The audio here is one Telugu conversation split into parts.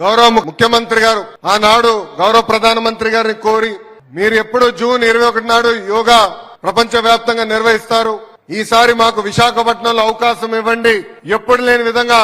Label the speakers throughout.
Speaker 1: గౌరవ ముఖ్యమంత్రి గారు ఆనాడు గౌరవ ప్రధానమంత్రి గారిని కోరి మీరు ఎప్పుడు జూన్ 21 నాడు యోగా ప్రపంచ వ్యాప్తంగా నిర్వహిస్తారు, ఈసారి మాకు విశాఖపట్నంలో అవకాశం ఇవ్వండి, ఎప్పుడు లేని విధంగా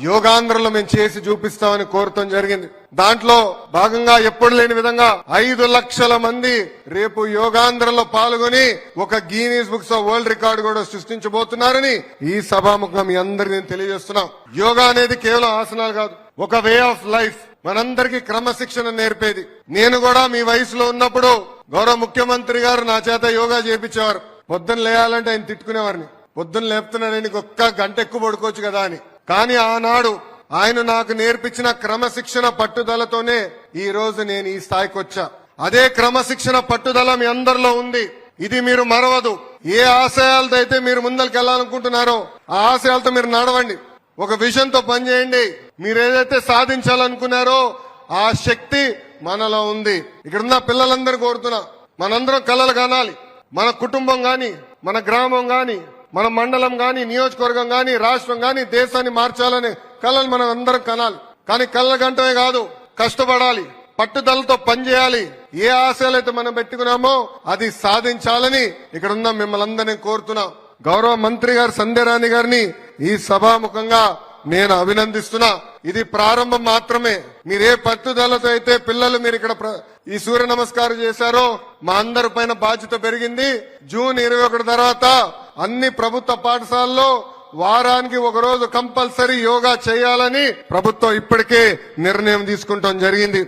Speaker 1: యోగాంధ్రలో మేము చేసి చూపిస్తామని కోరటం జరిగింది. దాంట్లో భాగంగా ఎప్పుడు లేని విధంగా 5 లక్షల మంది రేపు యోగాంధ్రలో పాల్గొని ఒక Guinness books of world record కూడా సృష్టించబోతున్నారని ఈ సభాముఖంగా మీ అందరికీ నేను తెలియజేస్తున్నాం. యోగా అనేది కేవలం ఆసనాలు కాదు, ఒక వే ఆఫ్ లైఫ్, మనందరికీ క్రమశిక్షణ నేర్పేది. నేను కూడా మీ వయసులో ఉన్నప్పుడు గౌరవ ముఖ్యమంత్రి గారు నా చేత యోగా చేయించేవారు. పొద్దున్న లేయాలంటే ఆయన తిట్టుకునేవారిని, పొద్దున్న లేపుతున్నాడని ఒక్క గంట ఎక్కువ పడుకోవచ్చు కదా అని. కానీ ఆనాడు ఆయన నాకు నేర్పించిన క్రమశిక్షణ పట్టుదలతోనే ఈ రోజు నేను ఈ స్థాయికి వచ్చా. అదే క్రమశిక్షణ పట్టుదల మీ అందరిలో ఉంది, ఇది మీరు మరవదు. ఏ ఆశయాలతో అయితే మీరు ముందరికి వెళ్ళాలనుకుంటున్నారో ఆ ఆశయాలతో మీరు నడవండి, ఒక విజన్ తో పనిచేయండి. మీరు ఏదైతే సాధించాలనుకున్నారో ఆ శక్తి మనలో ఉంది. ఇక్కడున్న పిల్లలందరూ కోరుతున్నా, మనందరం కలలు కానాలి. మన కుటుంబం గాని, మన గ్రామం గాని, మన మండలం గాని, నియోజకవర్గం గాని, రాష్ట్రం గాని దేశాన్ని మార్చాలనే కళలు మనం అందరం కనాలి. కానీ కళ్ళ గంటమే కాదు, కష్టపడాలి, పట్టుదలతో పనిచేయాలి. ఏ ఆశయాలైతే మనం పెట్టుకున్నామో అది సాధించాలని ఇక్కడ ఉన్న మిమ్మల్ని అందరినీ కోరుతున్నా. గౌరవ మంత్రి గారు సంధ్య రాణి గారిని ఈ సభాముఖంగా నేను అభినందిస్తున్నా. ఇది ప్రారంభం మాత్రమే. మీరే పట్టుదలతో అయితే పిల్లలు మీరు ఇక్కడ ఈ సూర్య నమస్కారం చేశారో మా అందరి పైన బాధ్యత పెరిగింది. జూన్ 21 తర్వాత అన్ని ప్రభుత్వ పాఠశాలల్లో వారానికి ఒక రోజు కంపల్సరీ యోగా చేయాలని ప్రభుత్వం ఇప్పటికే నిర్ణయం తీసుకుంటాం జరిగింది.